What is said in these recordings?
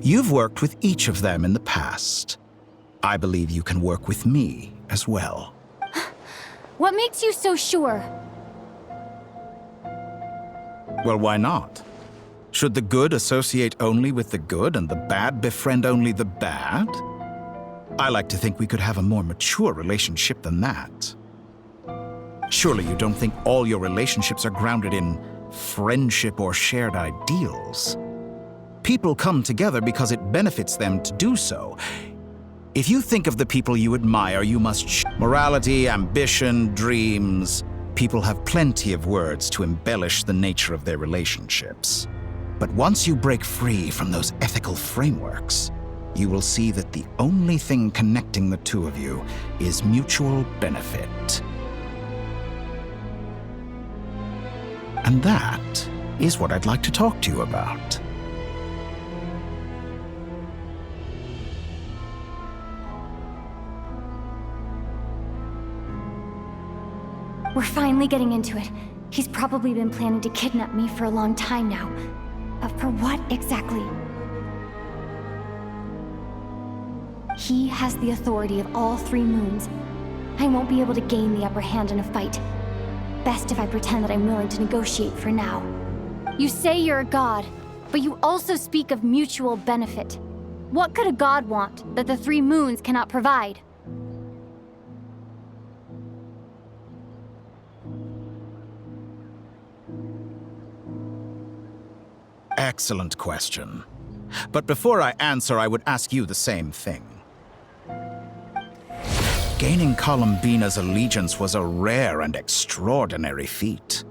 You've worked with each of them in the past. I believe you can work with me as well. What makes you so sure? Well, why not? Should the good associate only with the good and the bad befriend only the bad? I like to think we could have a more mature relationship than that. Surely you don't think all your relationships are grounded in friendship or shared ideals. People come together because it benefits them to do so. If you think of the people you admire, you must morality, ambition, dreams. People have plenty of words to embellish the nature of their relationships. But once you break free from those ethical frameworks, you will see that the only thing connecting the two of you is mutual benefit. And that is what I'd like to talk to you about. We're finally getting into it. He's probably been planning to kidnap me for a long time now. For what exactly? He has the authority of all three moons. I won't be able to gain the upper hand in a fight. Best if I pretend that I'm willing to negotiate for now. You say you're a god, but you also speak of mutual benefit. What could a god want that the three moons cannot provide? Excellent question. But before I answer, I would ask you the same thing. Gaining Columbina's allegiance was a rare and extraordinary feat.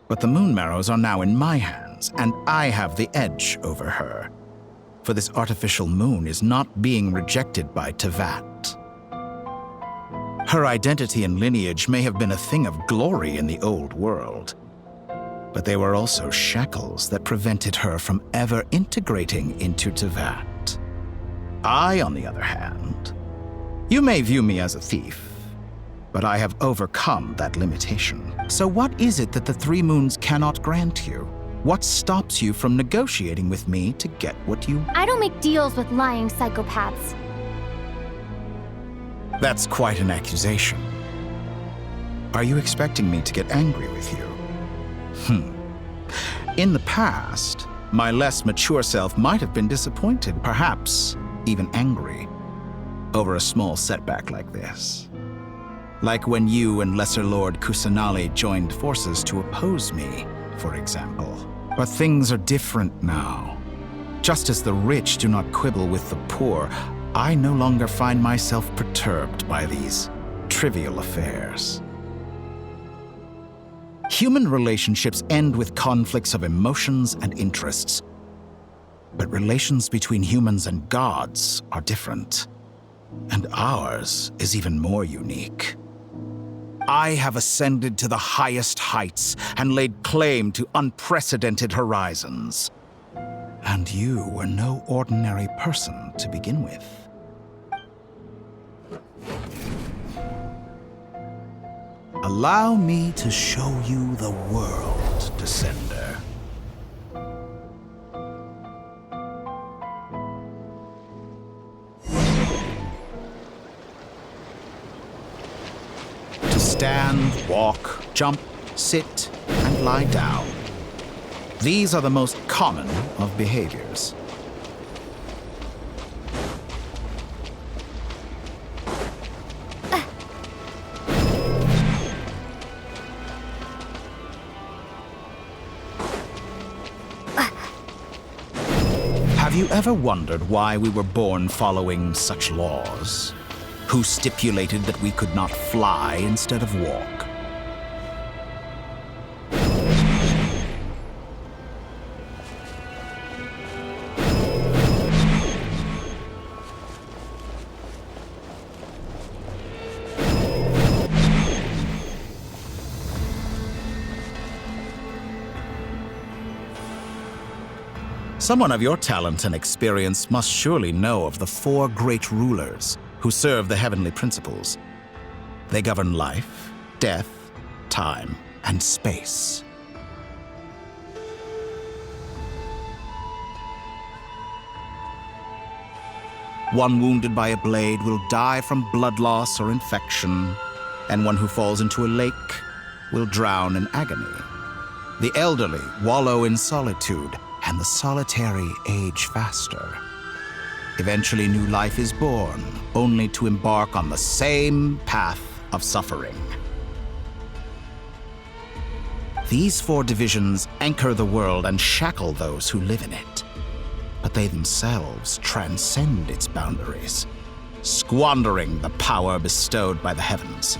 But the Moon Marrows are now in my hands, and I have the edge over her. For this artificial moon is not being rejected by Tevat. Her identity and lineage may have been a thing of glory in the old world, but they were also shackles that prevented her from ever integrating into Tevat. I, on the other hand, you may view me as a thief, but I have overcome that limitation. So what is it that the three moons cannot grant you? What stops you from negotiating with me to get what you... I don't make deals with lying psychopaths. That's quite an accusation. Are you expecting me to get angry with you? In the past, my less mature self might have been disappointed, perhaps even angry, over a small setback like this. Like when you and Lesser Lord Kusanali joined forces to oppose me, for example. But things are different now. Just as the rich do not quibble with the poor, I no longer find myself perturbed by these trivial affairs. Human relationships end with conflicts of emotions and interests. But relations between humans and gods are different. And ours is even more unique. I have ascended to the highest heights and laid claim to unprecedented horizons. And you were no ordinary person to begin with. Allow me to show you the world, Descender. To stand, walk, jump, sit, and lie down. These are the most common of behaviors. Have you ever wondered why we were born following such laws? Who stipulated that we could not fly instead of walk? Someone of your talent and experience must surely know of the four great rulers who serve the heavenly principles. They govern life, death, time, and space. One wounded by a blade will die from blood loss or infection, and one who falls into a lake will drown in agony. The elderly wallow in solitude, and the solitary age faster. Eventually, new life is born, only to embark on the same path of suffering. These 4 divisions anchor the world and shackle those who live in it. But they themselves transcend its boundaries, squandering the power bestowed by the heavens.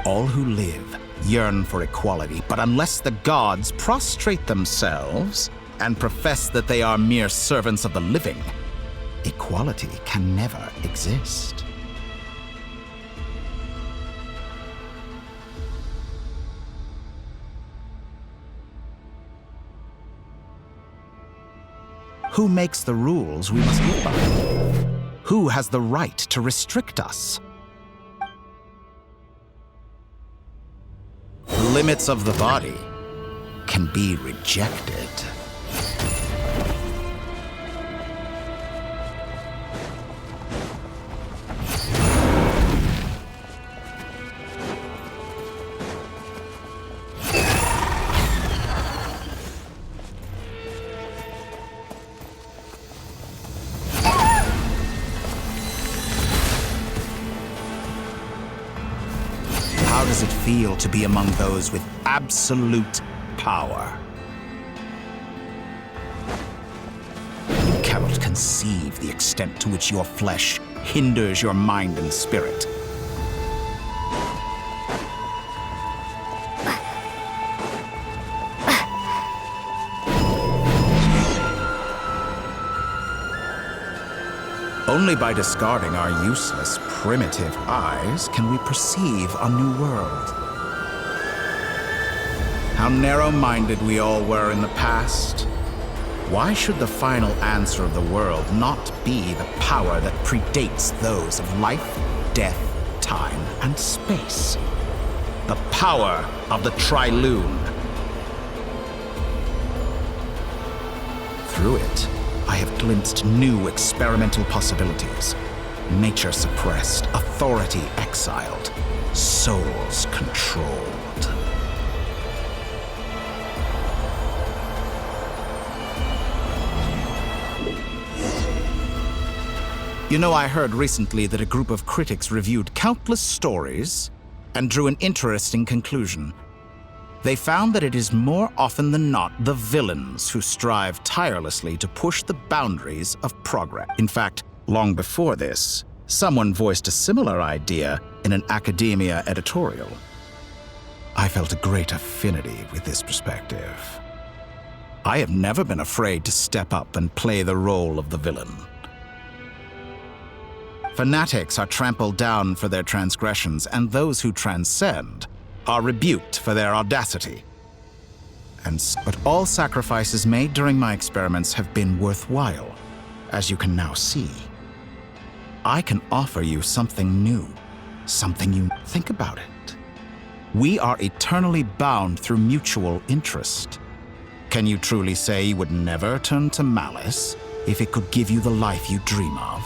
All who live yearn for equality, but unless the gods prostrate themselves and profess that they are mere servants of the living, equality can never exist. Who makes the rules we must live by? Who has the right to restrict us? The limits of the body can be rejected. How does it feel to be among those with absolute power? You cannot conceive the extent to which your flesh hinders your mind and spirit. Only by discarding our useless, primitive eyes can we perceive a new world. How narrow-minded we all were in the past. Why should the final answer of the world not be the power that predates those of life, death, time, and space? The power of the Trilune. Through it, I have glimpsed new experimental possibilities. Nature suppressed, authority exiled, souls controlled. You know, I heard recently that a group of critics reviewed countless stories and drew an interesting conclusion. They found that it is more often than not the villains who strive tirelessly to push the boundaries of progress. In fact, long before this, someone voiced a similar idea in an academia editorial. I felt a great affinity with this perspective. I have never been afraid to step up and play the role of the villain. Fanatics are trampled down for their transgressions, and those who transcend are rebuked for their audacity. But all sacrifices made during my experiments have been worthwhile, as you can now see. I can offer you something new, something you think about it. We are eternally bound through mutual interest. Can you truly say you would never turn to malice if it could give you the life you dream of?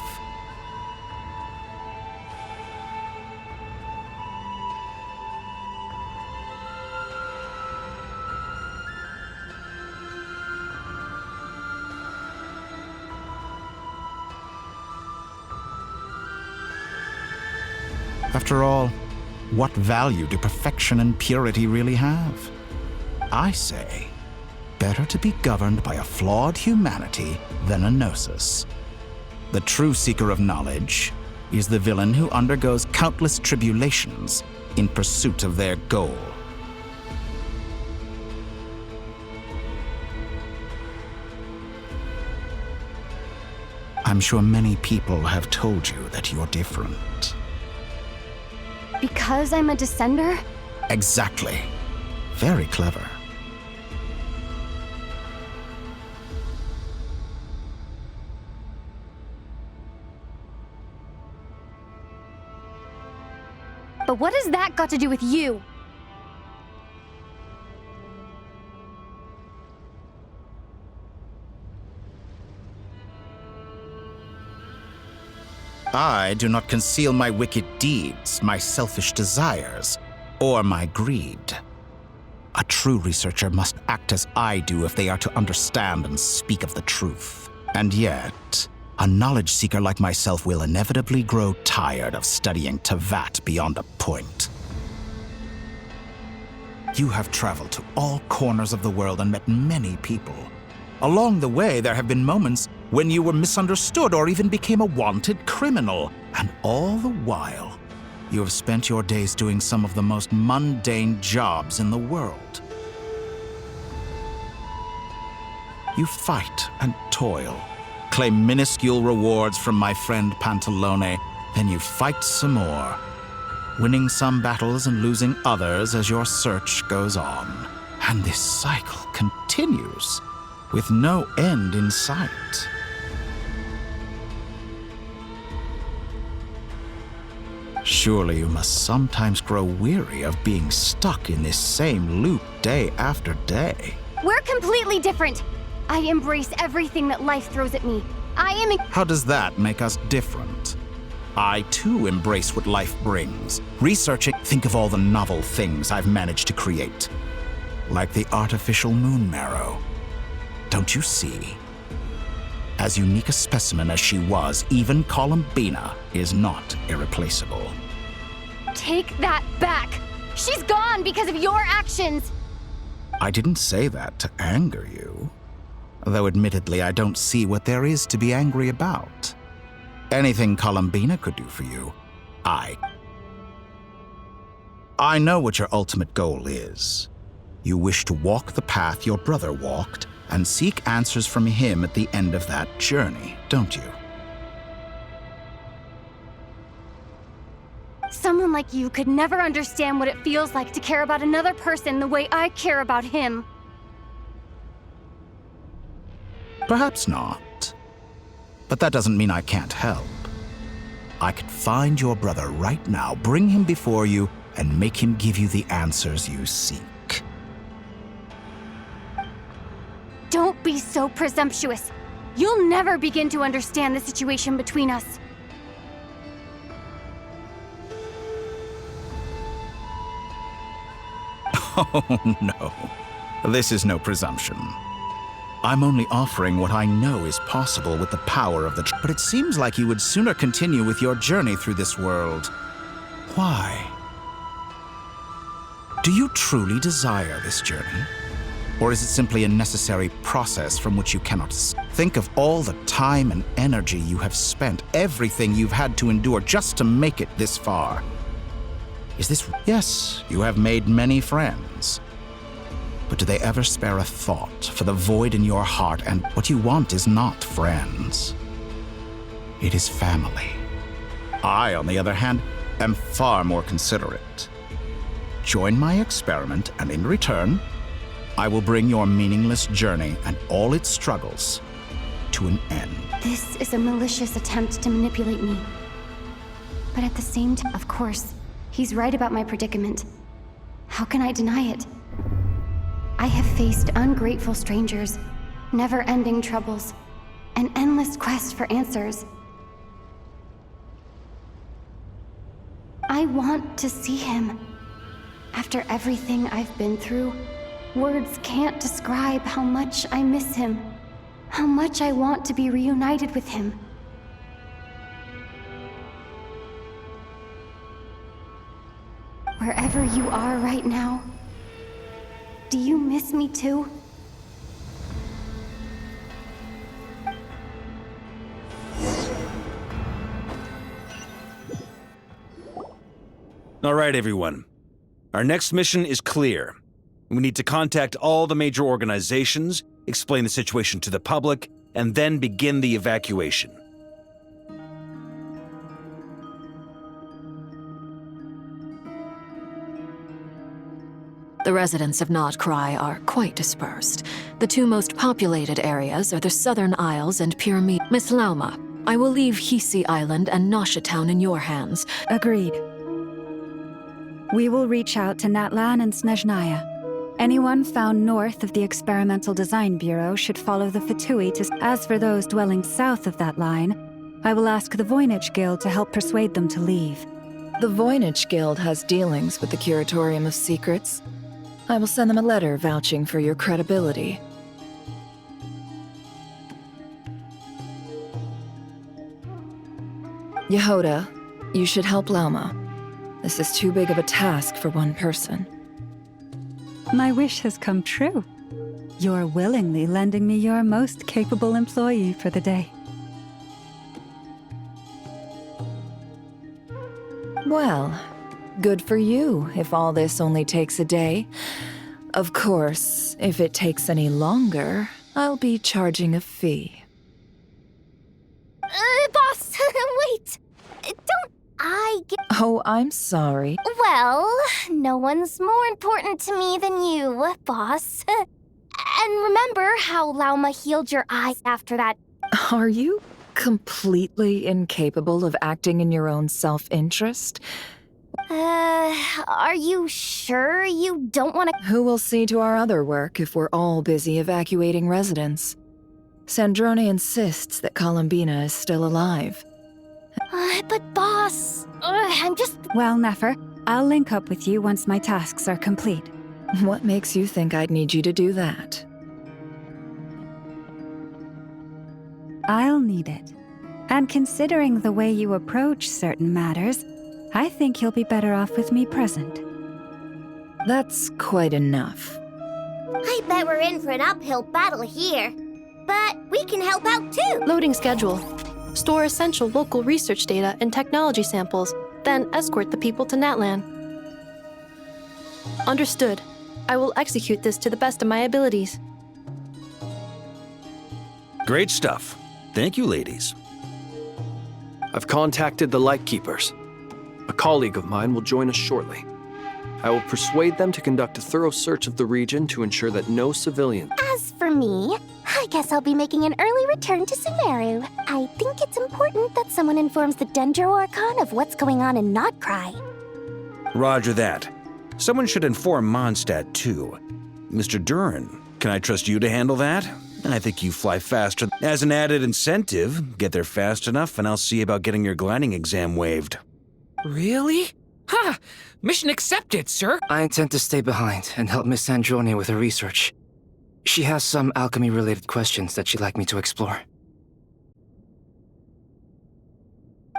After all, what value do perfection and purity really have? I say, better to be governed by a flawed humanity than a gnosis. The true seeker of knowledge is the villain who undergoes countless tribulations in pursuit of their goal. I'm sure many people have told you that you're different. Because I'm a descender? Exactly. Very clever. But what has that got to do with you? I do not conceal my wicked deeds, my selfish desires, or my greed. A true researcher must act as I do if they are to understand and speak of the truth. And yet, a knowledge seeker like myself will inevitably grow tired of studying Tevat beyond a point. You have traveled to all corners of the world and met many people. Along the way, there have been moments when you were misunderstood or even became a wanted criminal. And all the while, you have spent your days doing some of the most mundane jobs in the world. You fight and toil, claim minuscule rewards from my friend Pantalone, then you fight some more, winning some battles and losing others as your search goes on. And this cycle continues, with no end in sight. Surely you must sometimes grow weary of being stuck in this same loop day after day. We're completely different. I embrace everything that life throws at me. How does that make us different? I too embrace what life brings. Researching, think of all the novel things I've managed to create. Like the artificial moon marrow. Don't you see? As unique a specimen as she was, even Columbina is not irreplaceable. Take that back! She's gone because of your actions! I didn't say that to anger you. Though admittedly, I don't see what there is to be angry about. Anything Columbina could do for you, I know what your ultimate goal is. You wish to walk the path your brother walked and seek answers from him at the end of that journey, don't you? Someone like you could never understand what it feels like to care about another person the way I care about him. Perhaps not. But that doesn't mean I can't help. I could find your brother right now, bring him before you, and make him give you the answers you seek. Don't be so presumptuous. You'll never begin to understand the situation between us. Oh, no. This is no presumption. I'm only offering what I know is possible with the power of the but it seems like you would sooner continue with your journey through this world. Why? Do you truly desire this journey? Or is it simply a necessary process from which you cannot think of all the time and energy you have spent, everything you've had to endure just to make it this far? Is this... Yes, you have made many friends. But do they ever spare a thought for the void in your heart? And what you want is not friends. It is family. I, on the other hand, am far more considerate. Join my experiment, and in return, I will bring your meaningless journey and all its struggles to an end. This is a malicious attempt to manipulate me. But at the same time, of course, he's right about my predicament. How can I deny it? I have faced ungrateful strangers, never-ending troubles, an endless quest for answers. I want to see him. After everything I've been through, words can't describe how much I miss him, how much I want to be reunited with him. Wherever you are right now, do you miss me too? All right, everyone. Our next mission is clear. We need to contact all the major organizations, explain the situation to the public, and then begin the evacuation. The residents of Nod Cry are quite dispersed. The two most populated areas are the Southern Isles and Pyramid. Miss Lauma, I will leave Hisi Island and Nasha Town in your hands. Agreed. We will reach out to Natlan and Snezhnaya. Anyone found north of the Experimental Design Bureau should follow the Fatui to... As for those dwelling south of that line, I will ask the Voynich Guild to help persuade them to leave. The Voynich Guild has dealings with the Curatorium of Secrets. I will send them a letter vouching for your credibility. Yehoda, you should help Lauma. This is too big of a task for one person. My wish has come true. You're willingly lending me your most capable employee for the day. Well, good for you if all this only takes a day. Of course, if it takes any longer, I'll be charging a fee. Boss, wait! Don't I get... Oh, I'm sorry. Well, no one's more important to me than you, boss. And remember how Lauma healed your eyes after that? Are you completely incapable of acting in your own self-interest? Are you sure you don't want to... Who will see to our other work if we're all busy evacuating residents? Sandrone insists that Columbina is still alive. But boss, I'm just... Well, Nefer, I'll link up with you once my tasks are complete. What makes you think I'd need you to do that? I'll need it. And considering the way you approach certain matters, I think you'll be better off with me present. That's quite enough. I bet we're in for an uphill battle here. But we can help out too. Loading schedule. Store essential local research data and technology samples, then escort the people to Natlan. Understood. I will execute this to the best of my abilities. Great stuff. Thank you, ladies. I've contacted the Lightkeepers. A colleague of mine will join us shortly. I will persuade them to conduct a thorough search of the region to ensure that no civilian... As for me, I guess I'll be making an early return to Sumeru. I think it's important that someone informs the Dendro Archon of what's going on in Notcry. Roger that. Someone should inform Mondstadt, too. Mr. Durin, can I trust you to handle that? I think you fly faster. As an added incentive, get there fast enough and I'll see about getting your gliding exam waived. Really? Ha! Mission accepted, sir! I intend to stay behind and help Miss Sandrone with her research. She has some alchemy-related questions that she'd like me to explore.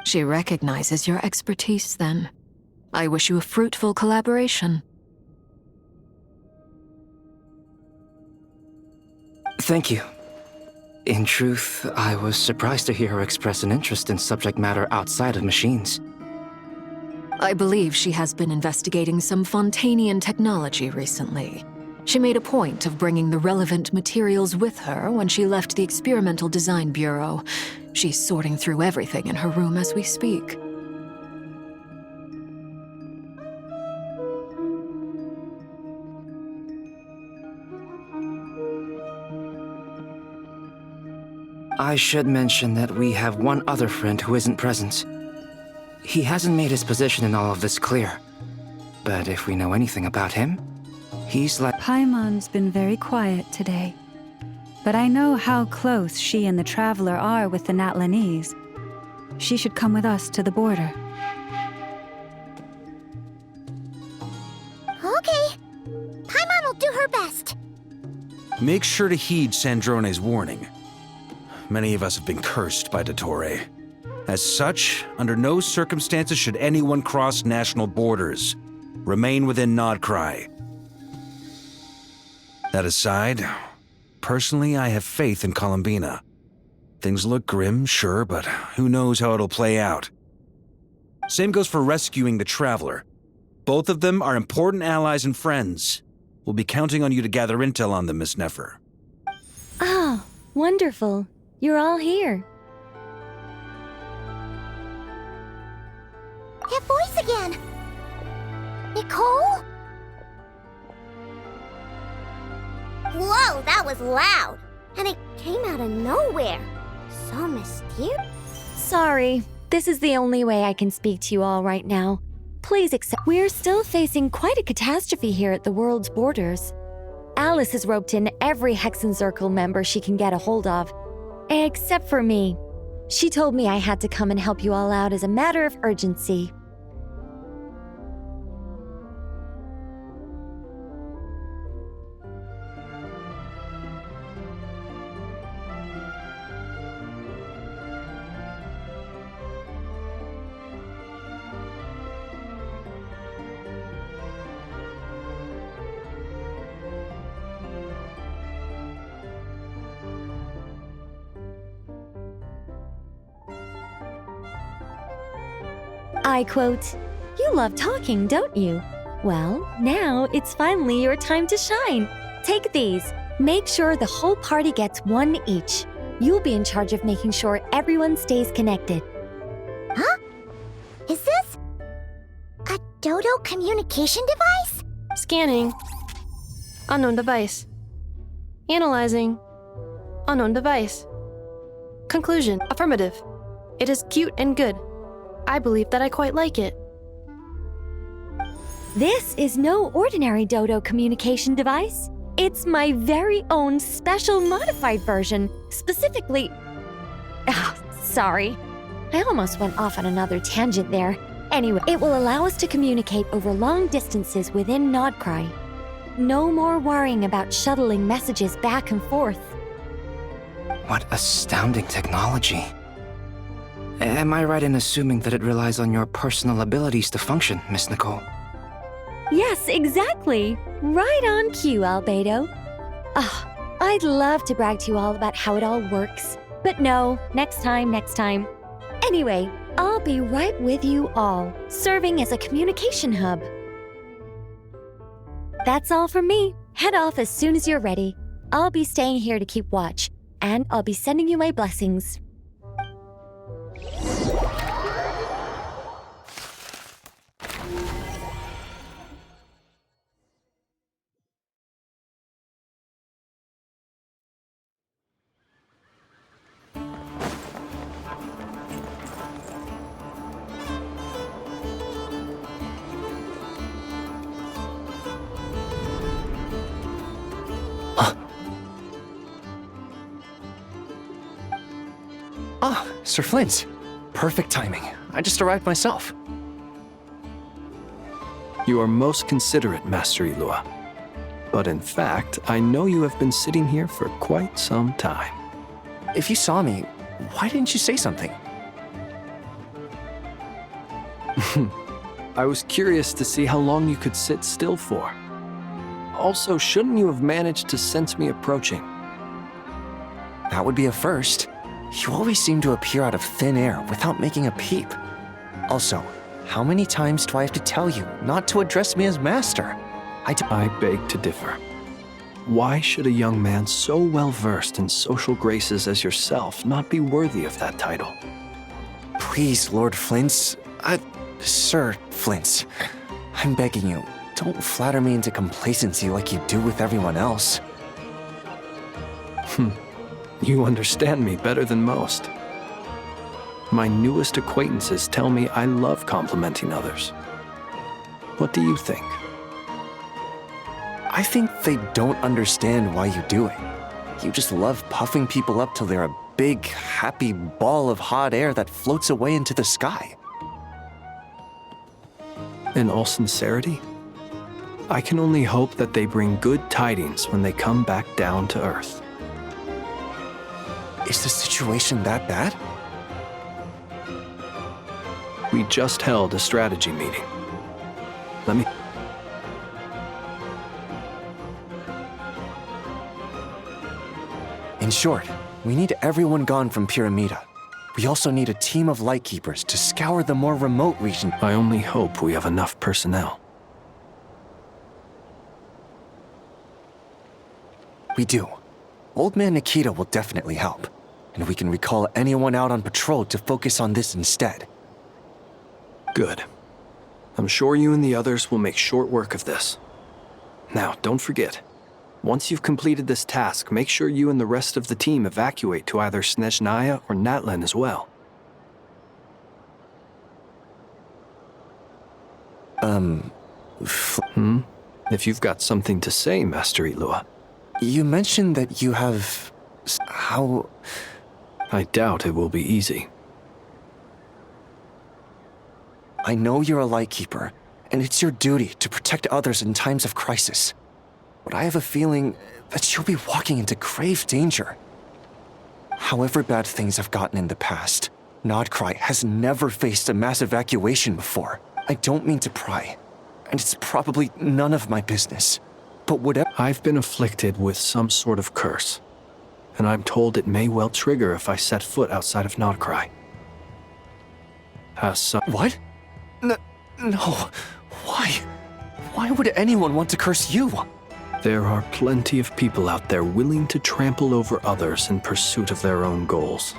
She recognizes your expertise, then. I wish you a fruitful collaboration. Thank you. In truth, I was surprised to hear her express an interest in subject matter outside of machines. I believe she has been investigating some Fontanian technology recently. She made a point of bringing the relevant materials with her when she left the Experimental Design Bureau. She's sorting through everything in her room as we speak. I should mention that we have one other friend who isn't present. He hasn't made his position in all of this clear. But if we know anything about him, he's like... Paimon's been very quiet today. But I know how close she and the Traveler are with the Natlanese. She should come with us to the border. Okay. Paimon will do her best. Make sure to heed Sandrone's warning. Many of us have been cursed by Dottore. As such, under no circumstances should anyone cross national borders. Remain within Nodcry. That aside, personally, I have faith in Columbina. Things look grim, sure, but who knows how it'll play out. Same goes for rescuing the Traveler. Both of them are important allies and friends. We'll be counting on you to gather intel on them, Miss Nefer. Oh, wonderful. You're all here. That voice again! Nicole? Whoa, that was loud! And it came out of nowhere. So mysterious. Sorry, this is the only way I can speak to you all right now. Please accept. We're still facing quite a catastrophe here at the world's borders. Alice has roped in every Hexenzirkel member she can get a hold of. Except for me. She told me I had to come and help you all out as a matter of urgency. I quote, "You love talking, don't you? Well, now it's finally your time to shine. Take these. Make sure the whole party gets one each. You'll be in charge of making sure everyone stays connected." Huh? Is this a Dodo communication device? Scanning. Unknown device. Analyzing. Unknown device. Conclusion. Affirmative. It is cute and good. I believe that I quite like it. This is no ordinary Dodo communication device. It's my very own special modified version, specifically... sorry. I almost went off on another tangent there. Anyway, it will allow us to communicate over long distances within Nodcry. No more worrying about shuttling messages back and forth. What astounding technology. Am I right in assuming that it relies on your personal abilities to function, Miss Nicole? Yes, exactly. Right on cue, Albedo. I'd love to brag to you all about how it all works. But no, next time. Anyway, I'll be right with you all, serving as a communication hub. That's all from me. Head off as soon as you're ready. I'll be staying here to keep watch, and I'll be sending you my blessings. Sir Flint. Perfect timing. I just arrived myself. You are most considerate, Master Ilua. But in fact, I know you have been sitting here for quite some time. If you saw me, why didn't you say something? I was curious to see how long you could sit still for. Also, shouldn't you have managed to sense me approaching? That would be a first. You always seem to appear out of thin air without making a peep. Also, how many times do I have to tell you not to address me as master? I beg to differ. Why should a young man so well versed in social graces as yourself not be worthy of that title? Please, Lord Flint's... Sir Flint's. I'm begging you, don't flatter me into complacency like you do with everyone else. You understand me better than most. My newest acquaintances tell me I love complimenting others. What do you think? I think they don't understand why you do it. You just love puffing people up till they're a big, happy ball of hot air that floats away into the sky. In all sincerity, I can only hope that they bring good tidings when they come back down to Earth. Is the situation that bad? We just held a strategy meeting. In short, we need everyone gone from Pyramida. We also need a team of Lightkeepers to scour the more remote region. I only hope we have enough personnel. We do. Old Man Nikita will definitely help. And we can recall anyone out on patrol to focus on this instead. Good. I'm sure you and the others will make short work of this. Now, don't forget, once you've completed this task, make sure you and the rest of the team evacuate to either Snezhnaya or Natlan as well. If you've got something to say, Master Ilua. You mentioned that you have... I doubt it will be easy. I know you're a Lightkeeper, and it's your duty to protect others in times of crisis. But I have a feeling that you'll be walking into grave danger. However bad things have gotten in the past, Nodcry has never faced a mass evacuation before. I don't mean to pry, and it's probably none of my business. But whatever— I've been afflicted with some sort of curse, and I'm told it may well trigger if I set foot outside of Nodcry. What? No. Why? Why would anyone want to curse you? There are plenty of people out there willing to trample over others in pursuit of their own goals.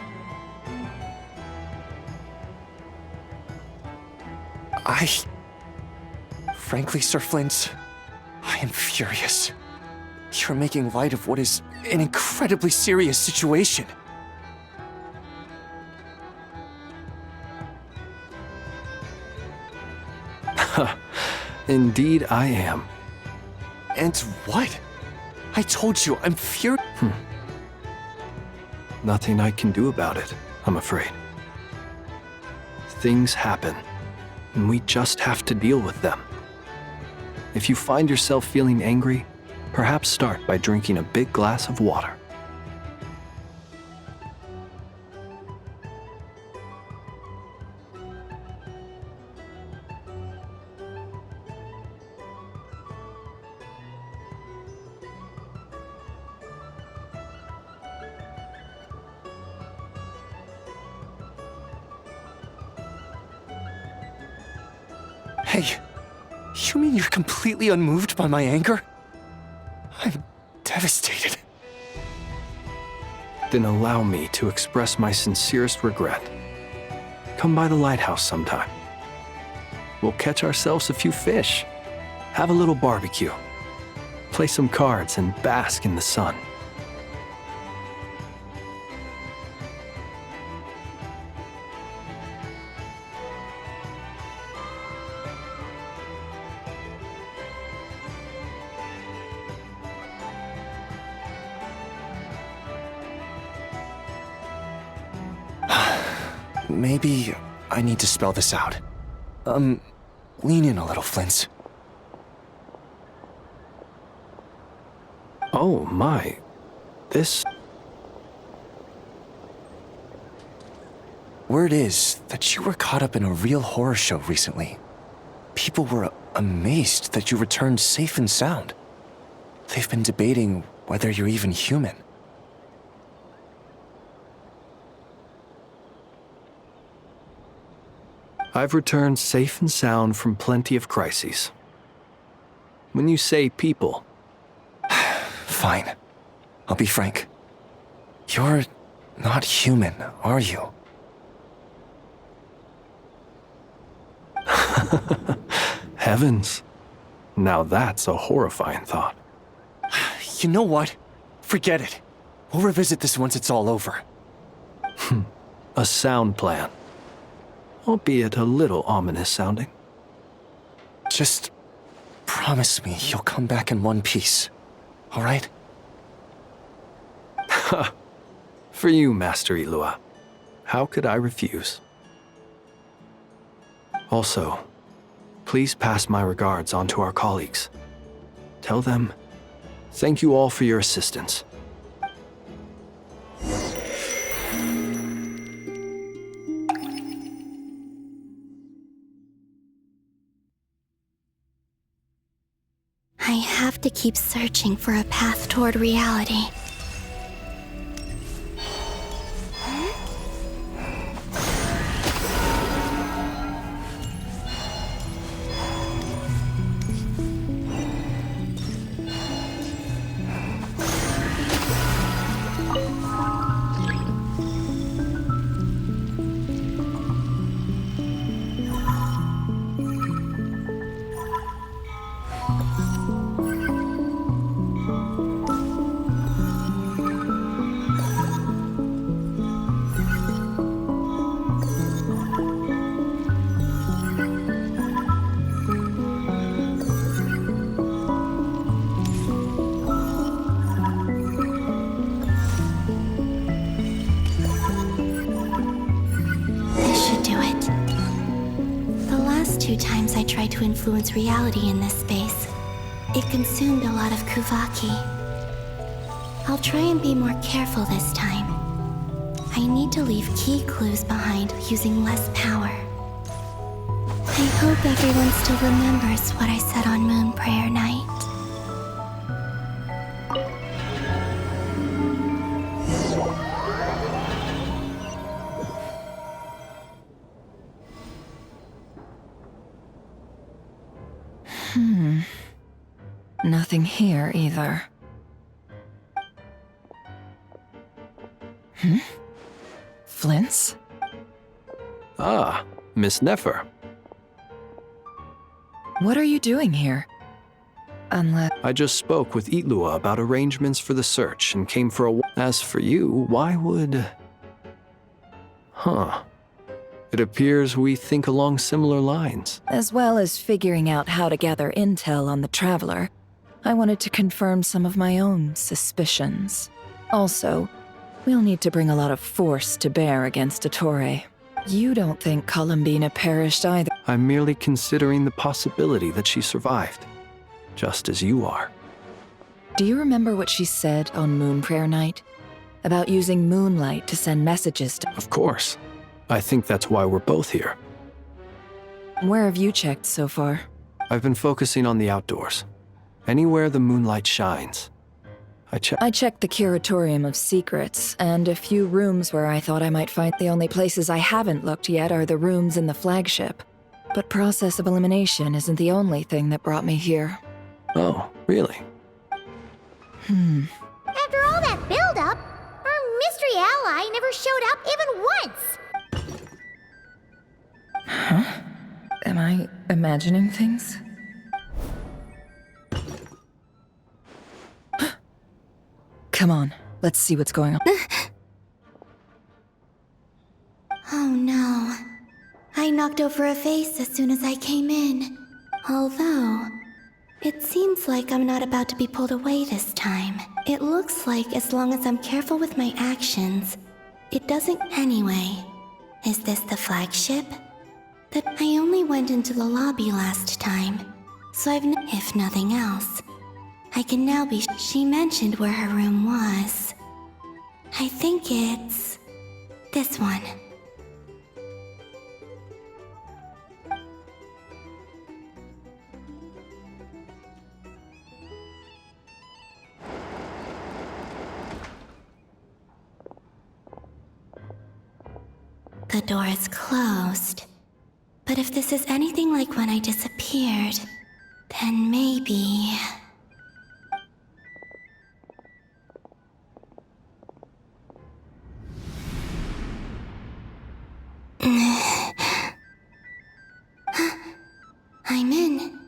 Frankly, Sir Flint, I am furious. You're making light of what is an incredibly serious situation. Indeed, I am. And what? I told you, I'm furious. Nothing I can do about it, I'm afraid. Things happen, and we just have to deal with them. If you find yourself feeling angry, perhaps start by drinking a big glass of water. Hey, you mean you're completely unmoved by my anger? I'm devastated. Then allow me to express my sincerest regret. Come by the lighthouse sometime. We'll catch ourselves a few fish, have a little barbecue, play some cards, and bask in the sun. Maybe I need to spell this out. Lean in a little, Flint. Oh my, this... Word is that you were caught up in a real horror show recently. People were amazed that you returned safe and sound. They've been debating whether you're even human. I've returned safe and sound from plenty of crises. When you say people... Fine. I'll be frank. You're not human, are you? Heavens. Now that's a horrifying thought. You know what? Forget it. We'll revisit this once it's all over. A sound plan. Albeit a little ominous sounding. Just promise me you'll come back in one piece, all right? For you, Master Ilua. How could I refuse? Also, please pass my regards on to our colleagues. Tell them, thank you all for your assistance. I have to keep searching for a path toward reality. influence reality in this space. It consumed a lot of Kuvaki. I'll try and be more careful this time. I need to leave key clues behind using less power. I hope everyone still remembers what I said on Moon Prayer Night. Nothing here either. Flints? Ah, Miss Nefer. What are you doing here? Unless... I just spoke with Itlua about arrangements for the search and came for a... As for you, why would... Huh. It appears we think along similar lines. As well as figuring out how to gather intel on the Traveler, I wanted to confirm some of my own suspicions. Also, we'll need to bring a lot of force to bear against Ettore. You don't think Columbina perished either. I'm merely considering the possibility that she survived, just as you are. Do you remember what she said on Moon Prayer Night? About using moonlight to send messages to... Of course. I think that's why we're both here. Where have you checked so far? I've been focusing on the outdoors. Anywhere the moonlight shines. I checked the Curatorium of Secrets, and a few rooms where I thought I might find. The only places I haven't looked yet are the rooms in the flagship. But process of elimination isn't the only thing that brought me here. Oh, really? After all that build-up, our mystery ally never showed up even once! Huh? Am I imagining things? Come on, let's see what's going on. Oh no. I knocked over a vase as soon as I came in. Although, it seems like I'm not about to be pulled away this time. It looks like as long as I'm careful with my actions, it doesn't anyway. Is this the flagship? That I only went into the lobby last time, so if nothing else, I can now be. She mentioned where her room was. I think it's this one. The door is closed. But if this is anything like when I disappeared, then maybe... I'm in.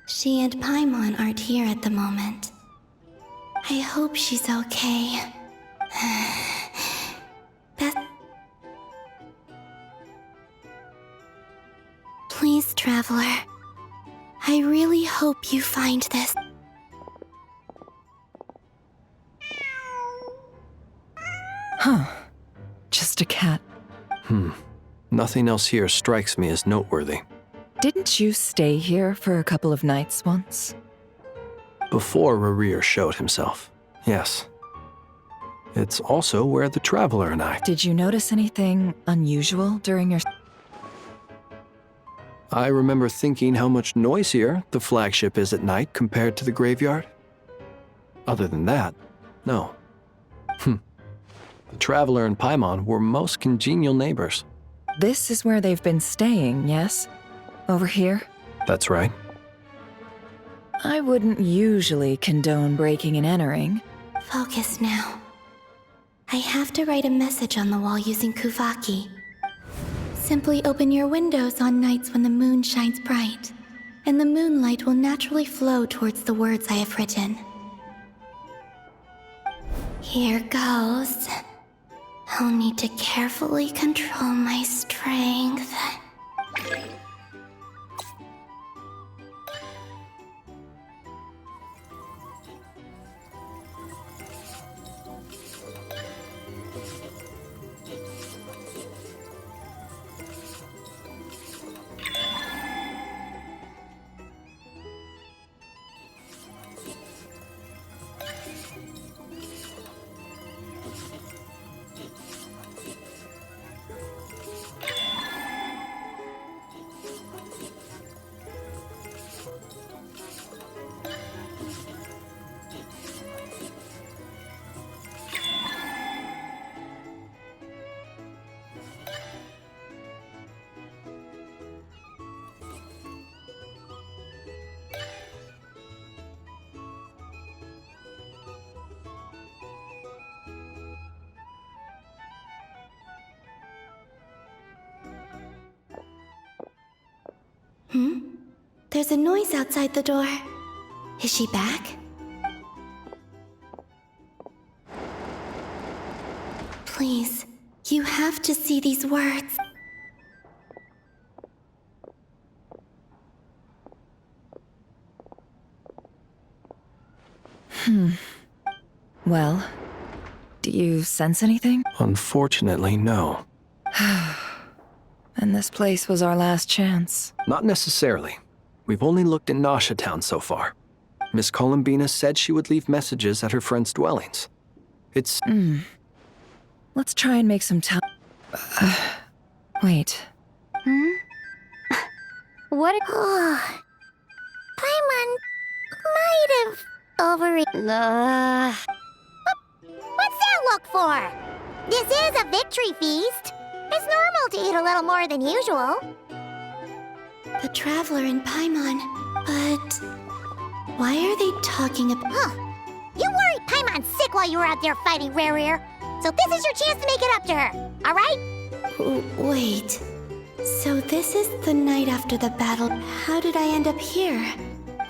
She and Paimon aren't here at the moment. I hope she's okay. Please, Traveler. I really hope you find this. Huh. Just a cat. Nothing else here strikes me as noteworthy. Didn't you stay here for a couple of nights once? Before Rerir showed himself, yes. It's also where the Traveler and I... Did you notice anything unusual during your... I remember thinking how much noisier the flagship is at night compared to the graveyard. Other than that, no. The Traveler and Paimon were most congenial neighbors. This is where they've been staying, yes? Over here? That's right. I wouldn't usually condone breaking and entering. Focus now. I have to write a message on the wall using Kuvaki. Simply open your windows on nights when the moon shines bright, and the moonlight will naturally flow towards the words I have written. Here goes. I'll need to carefully control my strength. There's a noise outside the door. Is she back? Please, you have to see these words. Well, do you sense anything? Unfortunately, no. And this place was our last chance. Not necessarily. We've only looked in Nasha Town so far. Miss Columbina said she would leave messages at her friends' dwellings. It's... Let's try and make some time. Wait. What? Paimon might have What's that look for? This is a victory feast. It's normal to eat a little more than usual. The Traveler and Paimon, but... Why are they talking about... You worried Paimon's sick while you were out there fighting Rare, so this is your chance to make it up to her, alright? Wait. So this is the night after the battle. How did I end up here?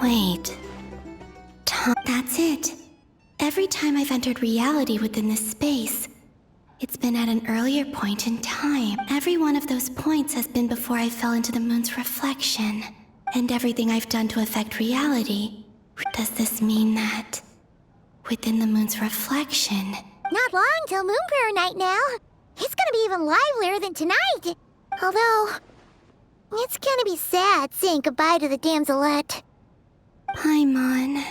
Wait. That's it. Every time I've entered reality within this space, it's been at an earlier point in time. Every one of those points has been before I fell into the moon's reflection. And everything I've done to affect reality. Does this mean that within the moon's reflection... Not long till Moon Prayer Night now. It's gonna be even livelier than tonight. Although, it's gonna be sad saying goodbye to the damselette. Paimon...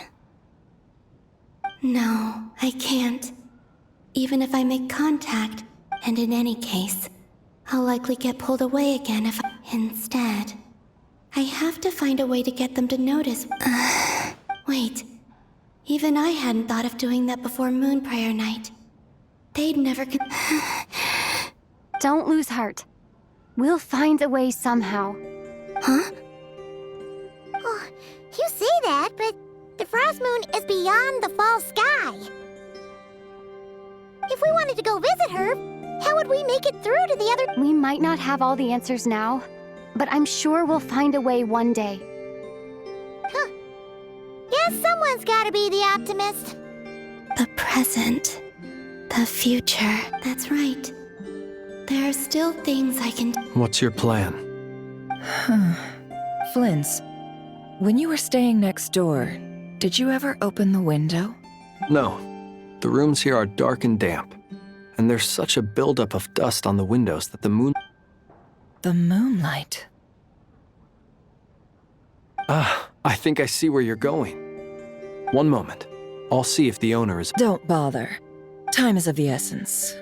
No, I can't. Even if I make contact, and in any case, I'll likely get pulled away again if Instead, I have to find a way to get them to notice. Wait. Even I hadn't thought of doing that before Moon Prayer Night. They'd never Don't lose heart. We'll find a way somehow. Huh? Oh, you say that, but the Frost Moon is beyond the fall sky. If we wanted to go visit her, how would we make it through to the other... We might not have all the answers now, but I'm sure we'll find a way one day. Huh. Guess someone's gotta be the optimist. The present. The future. That's right. There are still things I can... What's your plan? Flint's, when you were staying next door, did you ever open the window? No. The rooms here are dark and damp. And there's such a buildup of dust on the windows that the moon... The moonlight. I think I see where you're going. One moment. I'll see if the owner is... Don't bother. Time is of the essence.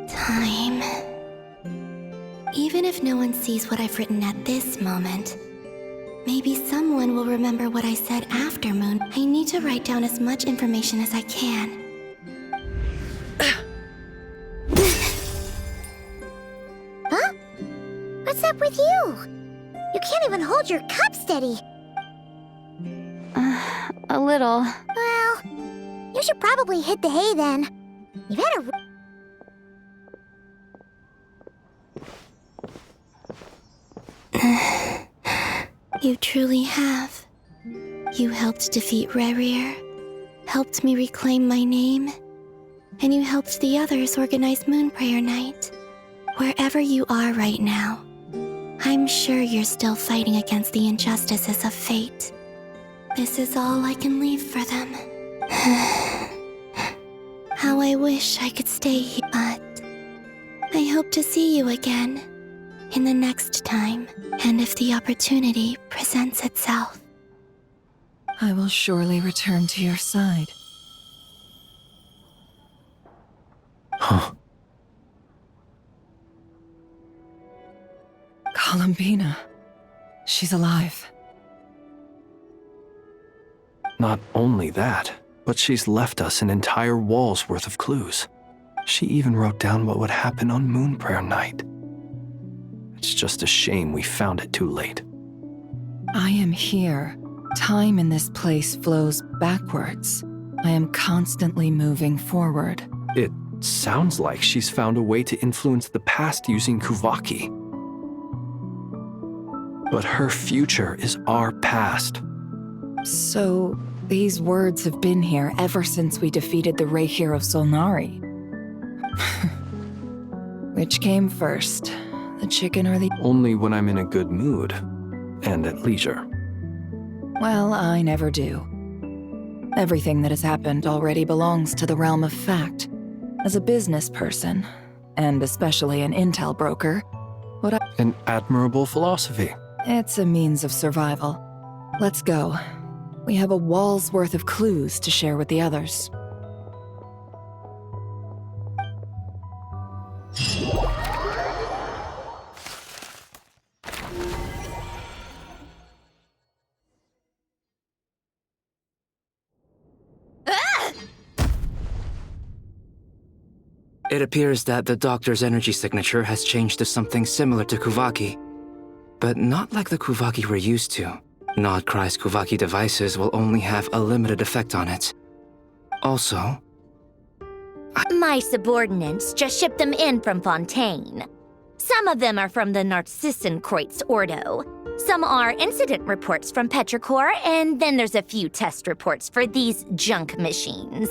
Time. Even if no one sees what I've written at this moment, maybe someone will remember what I said after Moon. I need to write down as much information as I can. Huh? What's up with you? You can't even hold your cup steady. A little. Well, you should probably hit the hay then. You've had a... You truly have. You helped defeat Rerir, helped me reclaim my name, and you helped the others organize Moon Prayer Night. Wherever you are right now, I'm sure you're still fighting against the injustices of fate. This is all I can leave for them. How I wish I could stay here, but I hope to see you again in the next time, and if the opportunity presents itself. I will surely return to your side. Huh. Columbina. She's alive. Not only that, but she's left us an entire wall's worth of clues. She even wrote down what would happen on Moon Prayer Night. It's just a shame we found it too late. I am here. Time in this place flows backwards. I am constantly moving forward. It Sounds like she's found a way to influence the past using Kuvaki. But her future is our past. So, these words have been here ever since we defeated the Ray Hero Solnari. Which came first, the chicken or the... Only when I'm in a good mood and at leisure. Well, I never do. Everything that has happened already belongs to the realm of fact. As a business person, and especially an intel broker, An admirable philosophy. It's a means of survival. Let's go. We have a wall's worth of clues to share with the others. It appears that the doctor's energy signature has changed to something similar to Kuvaki, but not like the Kuvaki we're used to. Nodcry's Kuvaki devices will only have a limited effect on it. Also, My subordinates just shipped them in from Fontaine. Some of them are from the Narcissenkreuz Ordo. Some are incident reports from Petrichor, and then there's a few test reports for these junk machines.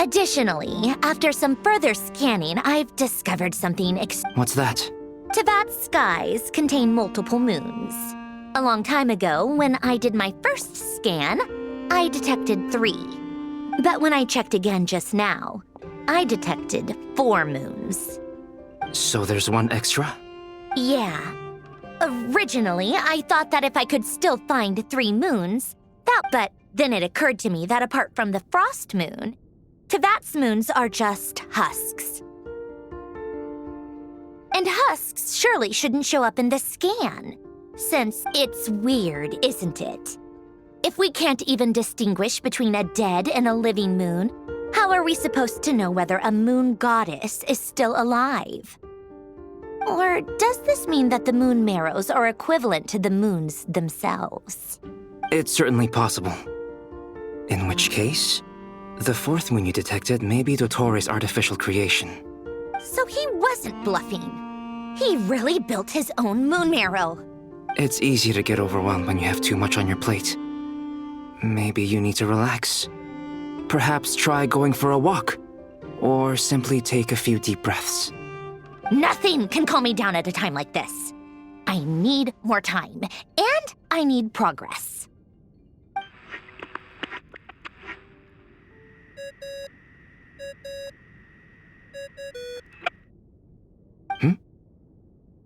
Additionally, after some further scanning, I've discovered something what's that? Tevat's skies contain multiple moons. A long time ago, when I did my first scan, I detected 3. But when I checked again just now, I detected 4 moons. So there's one extra? Yeah. Originally, I thought that if I could still find 3 moons, but then it occurred to me that apart from the frost moon, Tevat's moons are just husks. And husks surely shouldn't show up in the scan, since it's weird, isn't it? If we can't even distinguish between a dead and a living moon, how are we supposed to know whether a moon goddess is still alive? Or does this mean that the moon marrows are equivalent to the moons themselves? It's certainly possible. In which case, the 4th moon you detected may be Dottore artificial creation. So he wasn't bluffing. He really built his own moon marrow. It's easy to get overwhelmed when you have too much on your plate. Maybe you need to relax. Perhaps try going for a walk, or simply take a few deep breaths. Nothing can calm me down at a time like this. I need more time, and I need progress.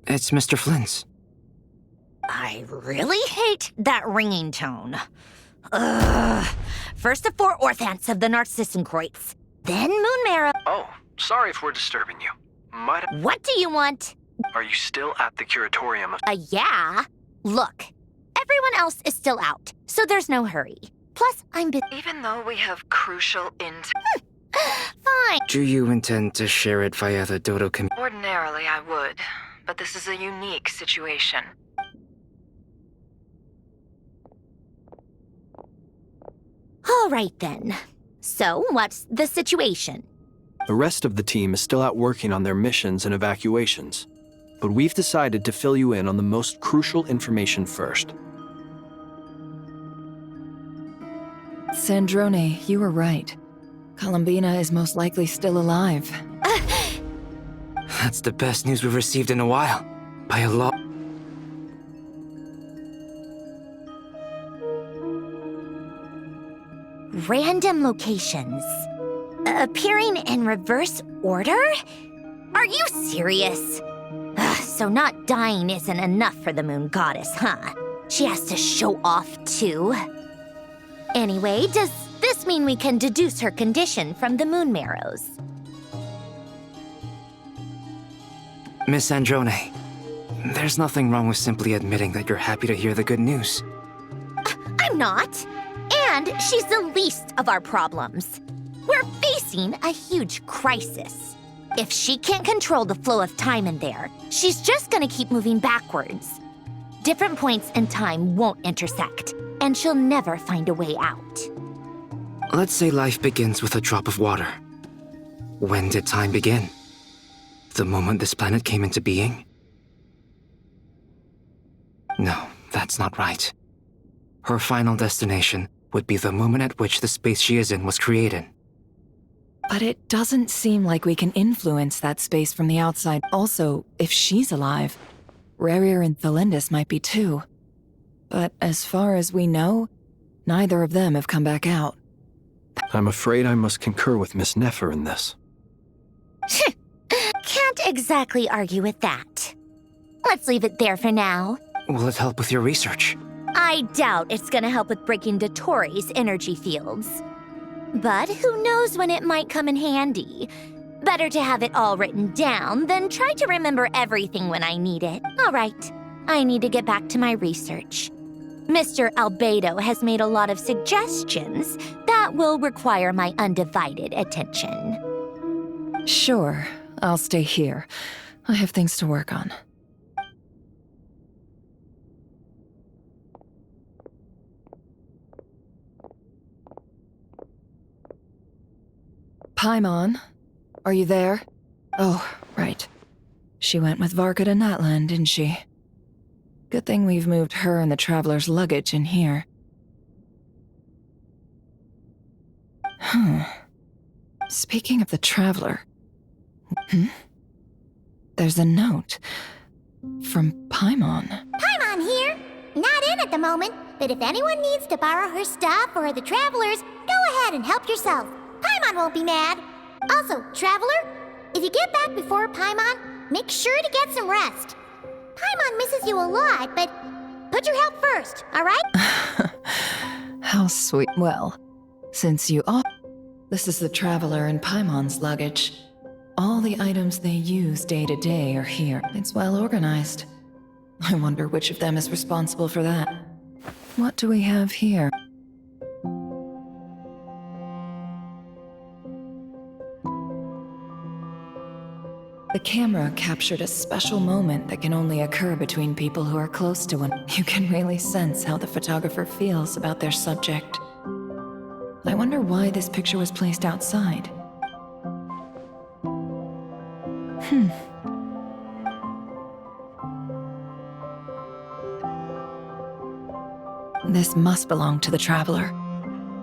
It's Mr. Flynn's. I really hate that ringing tone. Ugh. First the 4 orthants of the Narcissenkreuz, then moon marrow. Oh, sorry if we're disturbing you. What do you want? Are you still at the curatorium? Yeah. Look, everyone else is still out, so there's no hurry. Plus, I'm busy. Even though we have crucial Fine. Do you intend to share it via the Dodo community? Ordinarily, I would, but this is a unique situation. All right, then. So, what's the situation? The rest of the team is still out working on their missions and evacuations, but we've decided to fill you in on the most crucial information first. Sandrone, you were right. Columbina is most likely still alive. That's the best news we've received in a while. By a lot. Random locations. Appearing in reverse order? Are you serious? So not dying isn't enough for the moon goddess, huh? She has to show off too. Anyway, does this mean we can deduce her condition from the moon marrows? Miss Androne, there's nothing wrong with simply admitting that you're happy to hear the good news. I'm not. And she's the least of our problems. We're facing a huge crisis. If she can't control the flow of time in there, she's just gonna keep moving backwards. Different points in time won't intersect, and she'll never find a way out. Let's say life begins with a drop of water. When did time begin? The moment this planet came into being? No, that's not right. Her final destination would be the moment at which the space she is in was created. But it doesn't seem like we can influence that space from the outside. Also, if she's alive, Rarier and Thelindis might be too. But as far as we know, neither of them have come back out. I'm afraid I must concur with Miss Nefer in this. Can't exactly argue with that. Let's leave it there for now. Will it help with your research? I doubt it's gonna help with breaking Dotori's energy fields. But who knows when it might come in handy. Better to have it all written down than try to remember everything when I need it. All right, I need to get back to my research. Mr. Albedo has made a lot of suggestions that will require my undivided attention. Sure, I'll stay here. I have things to work on. Paimon, are you there? Oh, right. She went with Varka to Natlan, didn't she? Good thing we've moved her and the Traveler's luggage in here. Speaking of the Traveler... There's a note. From Paimon. Paimon here! Not in at the moment, but if anyone needs to borrow her stuff or the Travelers, go ahead and help yourself. Paimon won't be mad. Also, Traveler, if you get back before Paimon, make sure to get some rest. Paimon misses you a lot, but put your health first, alright? How sweet. Well, since you all... This is the Traveler and Paimon's luggage. All the items they use day to day are here. It's well organized. I wonder which of them is responsible for that. What do we have here? The camera captured a special moment that can only occur between people who are close to one. You can really sense how the photographer feels about their subject. I wonder why this picture was placed outside. This must belong to the Traveler.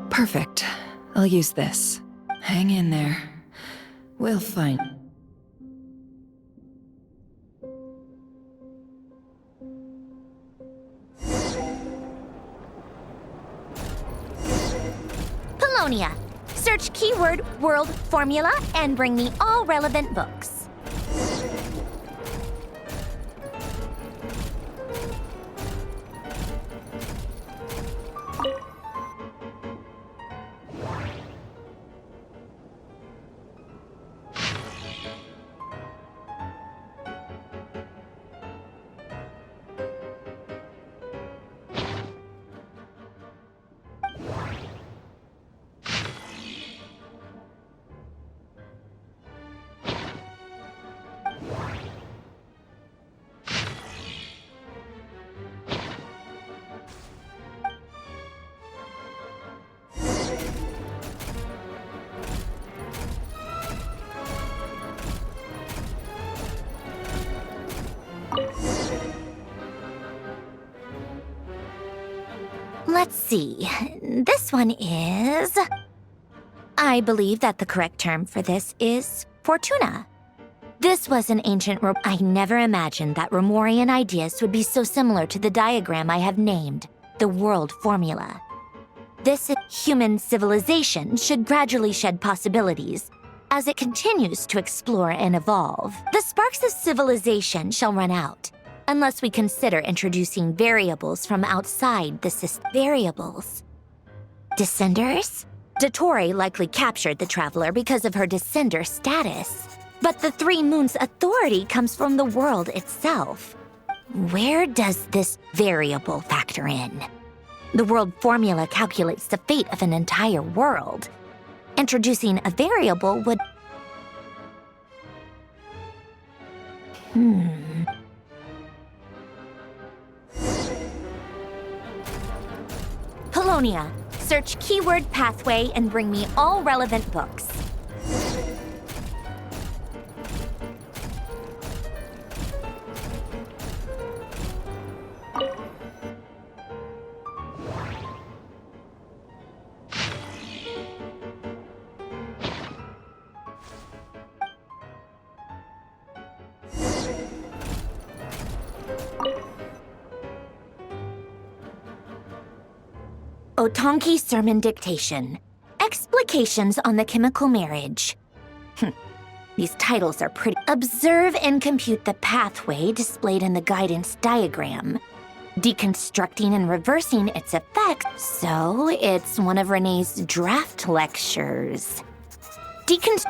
Perfect. I'll use this. Hang in there. We'll find... Polonia. Search keyword world formula and bring me all relevant books. Let's see. This one is... I believe that the correct term for this is Fortuna. This was an ancient... I never imagined that Romorian ideas would be so similar to the diagram I have named, the world formula. This human civilization should gradually shed possibilities as it continues to explore and evolve. The sparks of civilization shall run out, unless we consider introducing variables from outside the system. Variables? Descenders? Dotori likely captured the Traveler because of her descender status. But the Three Moons' authority comes from the world itself. Where does this variable factor in? The world formula calculates the fate of an entire world. Introducing a variable would... Polonia. Search keyword pathway and bring me all relevant books. Otonki Sermon Dictation. Explications on the Chemical Marriage. These titles are pretty. Observe and compute the pathway displayed in the guidance diagram, deconstructing and reversing its effects. So it's one of Renee's draft lectures. This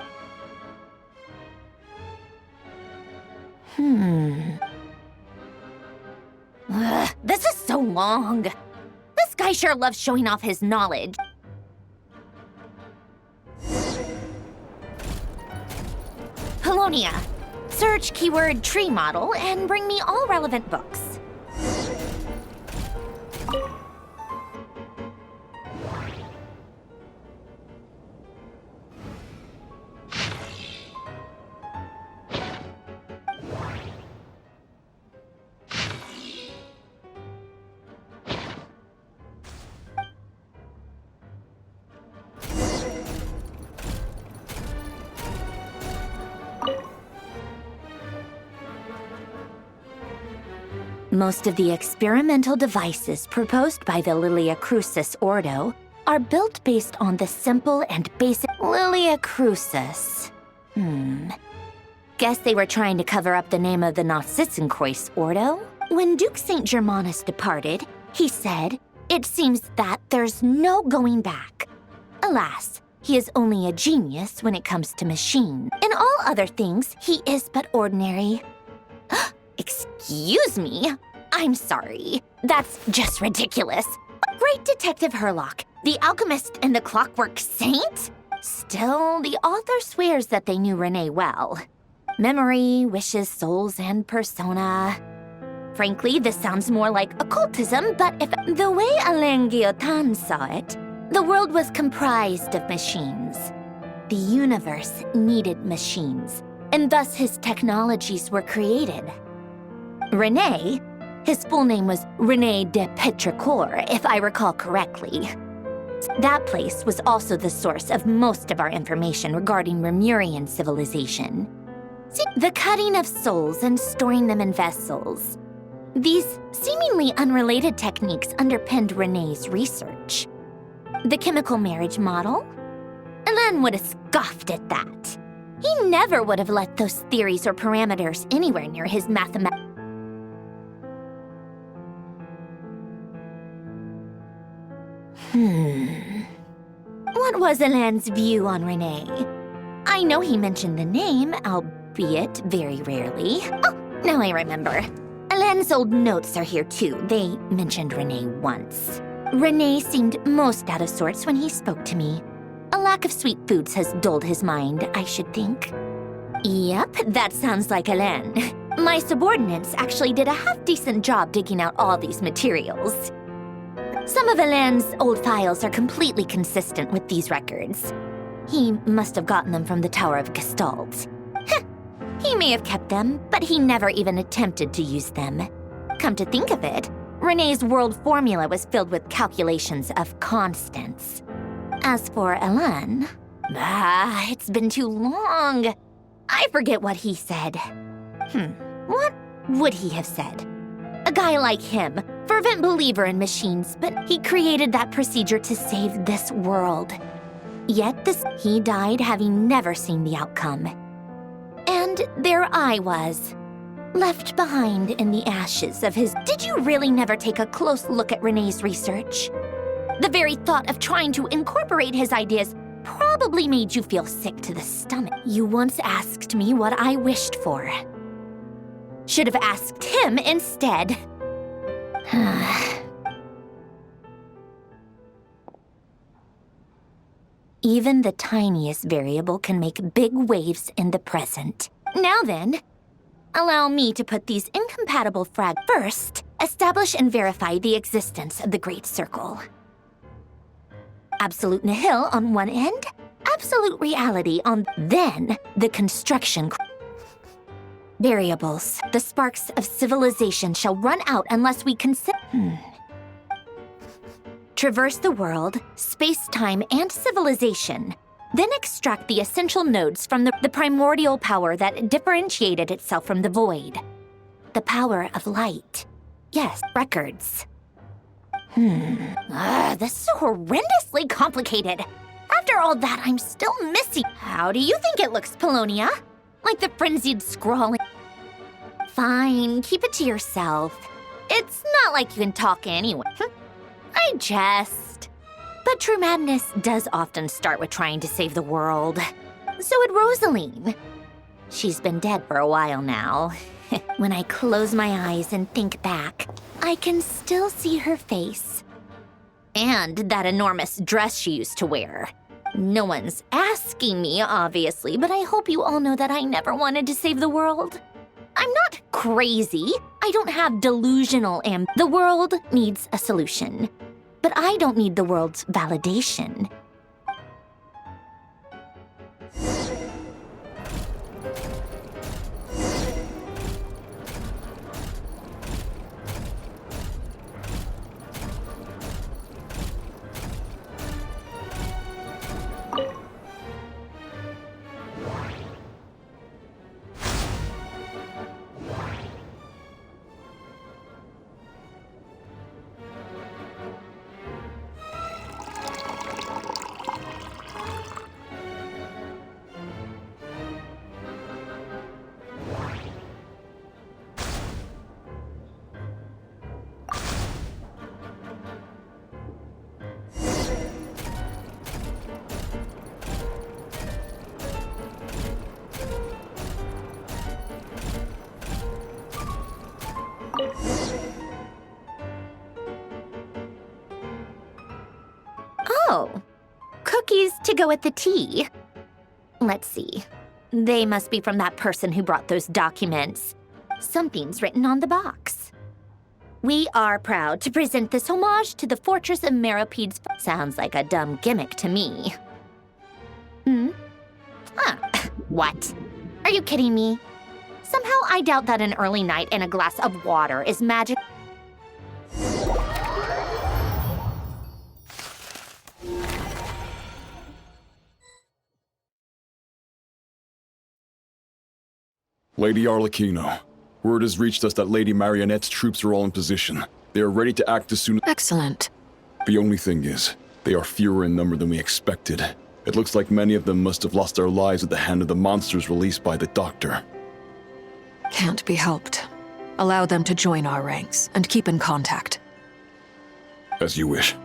is so long. This guy sure loves showing off his knowledge. Helonia, search keyword tree model and bring me all relevant books. Most of the experimental devices proposed by the Lilia Crucis Ordo are built based on the simple and basic Lilia Crucis. Guess they were trying to cover up the name of the Nautitzenkreuz Ordo. When Duke St. Germanus departed, he said, "It seems that there's no going back." Alas, he is only a genius when it comes to machines. In all other things, he is but ordinary. Excuse me? I'm sorry. That's just ridiculous. Great Detective Herlock, the alchemist and the clockwork saint? Still, the author swears that they knew Renee well. Memory, wishes, souls, and persona. Frankly, this sounds more like occultism, but if the way Alain Guillotin saw it, the world was comprised of machines. The universe needed machines, and thus his technologies were created. René, his full name was René de Petrichor, if I recall correctly. That place was also the source of most of our information regarding Remurian civilization. See, the cutting of souls and storing them in vessels. These seemingly unrelated techniques underpinned René's research. The chemical marriage model? Alain would have scoffed at that. He never would have let those theories or parameters anywhere near his mathematics. What was Alain's view on Renee? I know he mentioned the name, albeit very rarely. Oh, now I remember. Alain's old notes are here too. They mentioned Renee once. Renee seemed most out of sorts when he spoke to me. A lack of sweet foods has dulled his mind, I should think. Yep, that sounds like Alain. My subordinates actually did a half-decent job digging out all these materials. Some of Alain's old files are completely consistent with these records. He must have gotten them from the Tower of Gestalt. He may have kept them, but he never even attempted to use them. Come to think of it, René's world formula was filled with calculations of constants. As for Alain, it's been too long. I forget what he said. What would he have said? A guy like him, fervent believer in machines, but he created that procedure to save this world. Yet he died having never seen the outcome. And there I was, left behind in the ashes of his... Did you really never take a close look at René's research? The very thought of trying to incorporate his ideas probably made you feel sick to the stomach. You once asked me what I wished for. Should have asked him instead. Even the tiniest variable can make big waves in the present. Now then, allow me to put these incompatible fragments. First, establish and verify the existence of the Great Circle. Absolute nihil on one end, absolute reality on... Then, the construction... Variables. The sparks of civilization shall run out unless we consider... Traverse the world, space-time, and civilization. Then extract the essential nodes from the primordial power that differentiated itself from the void. The power of light. Yes, records. This is so horrendously complicated. After all that, I'm still missing. How do you think it looks, Polonia? Like the frenzied scrawling. Fine, keep it to yourself. It's not like you can talk anyway. I jest. But true madness does often start with trying to save the world. So would Rosaline. She's been dead for a while now. When I close my eyes and think back, I can still see her face. And that enormous dress she used to wear. No one's asking me, obviously, but I hope you all know that I never wanted to save the world. I'm not crazy. I don't have delusional The world needs a solution. But I don't need the world's validation. Oh, cookies to go with the tea. Let's see. They must be from that person who brought those documents. Something's written on the box. We are proud to present this homage to the Fortress of Meropede's... Sounds like a dumb gimmick to me. What? Are you kidding me? Somehow I doubt that an early night and a glass of water is magic. Lady Arlecchino, word has reached us that Lady Marionette's troops are all in position. They are ready to act as soon as... Excellent. The only thing is, they are fewer in number than we expected. It looks like many of them must have lost their lives at the hand of the monsters released by the Doctor. Can't be helped. Allow them to join our ranks and keep in contact. As you wish.